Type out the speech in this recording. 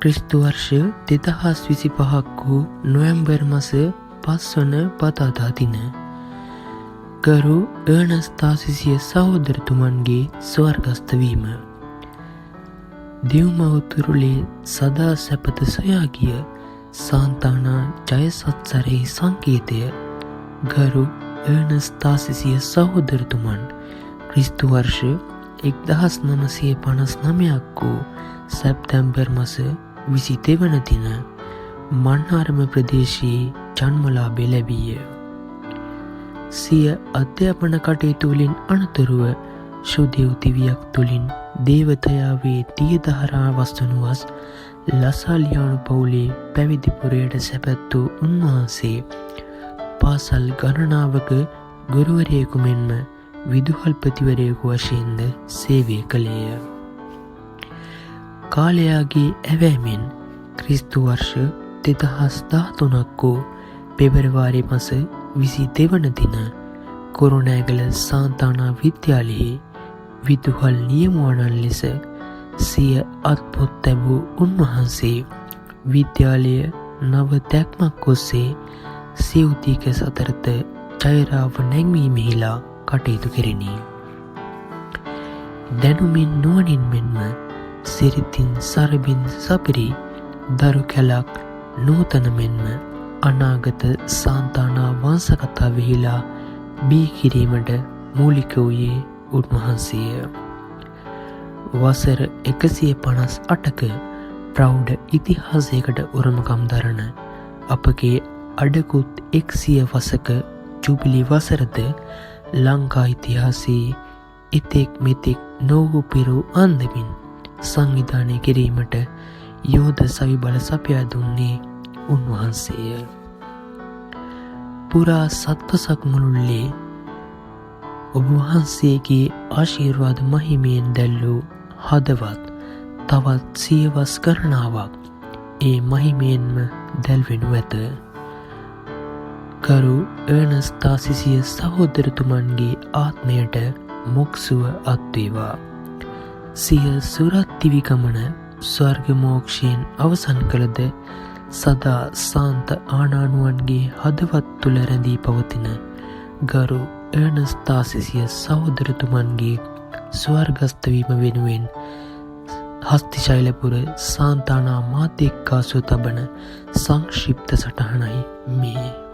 ක්‍රිස්තු වර්ෂ 2025 වූ නොවැම්බර් මාස 5 වන බදාදා දින ගරු අනස්තාසිසිය සහෝදරතුමන්ගේ ස්වර්ගස්ථ වීම. දිව්මවතුරුලේ සදා සැපත සොයා ගිය සාන්තානා ජයසත්සරෙහි සංකේතය ගරු අනස්තාසිසිය සහෝදරතුමන් ක්‍රිස්තු වර්ෂ 1959 වූ සැප්තැම්බර් මාස 22 වන දින මන්නාරම ප්‍රදේශයේ ජන්මලාභය ලැබීය. සිය අධ්‍යාපන කටයුතු වලින් අනතුරුව ශුදෙව් දිවියක් තුළින් දේවතයාවේ දියදහරා වස්තුනුවස් ලසාලියානු පවුලේ පැවිදිපුරයට සැපැත් වූ උන්වහන්සේ පාසල් ගණනාවක ගුරුවරයෙකු මෙන්ම විදුහල්පතිවරයෙකු වශයෙන්ද සේවය කළේය. කාලයාගේ ඇවෑමෙන් ක්‍රිස්තු වර්ෂ 2013 වූ පෙබරවාරි මාස 22 වන දින කුරුණෑගල සාන්තානා විද්‍යාලයේ විදුහල් නියමුවණන් ලෙස සිය අත්පොත් තැබූ උන්වහන්සේ විද්‍යාලය නව දැක්මක් ඔස්සේ සිව්දීක සතරත ජයරාව නැංවීමෙහිලා කටයුතු කෙරිණි. දැනුමින් නුවණින් මෙන්ම සිරිතින් සරබින් සපිරි දරු කැලක් නූතන මෙන්ම අනාගත සාන්තානා වංශකථාවෙහිලා බී කිරීමට මූලික වූයේ උන්වහන්සේය. වසර 158ක ප්‍රෞಢ ඉතිහාසයකට උරුමකම් දරන අපගේ අඩකුත් 100 වසක ජුබිලි වසරද ලංකා ඉතිහාසයේ එතෙක් මෙතෙක් නොවූ පිරු අන්දමින් සංවිධානය කිරීමට යෝධ සවි බල සපයා දුන්නේ උන්වහන්සේය. පුරා සත්වසක් මුළුල්ලේ ඔබවහන්සේගේ ආශිර්වාද මහිමයෙන් දැල්වූ හදවත් තවත් සියවස් කරනාවක් ඒ මහිමයෙන්ම දැල්වෙනු ඇත. ගරු අනස්තාසිසිය සහෝදරතුමන්ගේ ආත්මයට මොක්සුව අත්වේවා. සිය සුරත් දිවි ගමන ස්වර්ග මෝක්ෂයෙන් අවසන් කළද සදා සාන්ත ආනානුවන්ගේ හදවත් තුළ රැඳී පවතින ගරු අනස්තාසිසිය සහෝදරතුමන්ගේ ස්වර්ගස්ථ වීම වෙනුවෙන් හස්තිශෛලපුර සාන්තානා මාධ්‍යකාසු තබන සංක්ෂිප්ත සටහනයි මේ.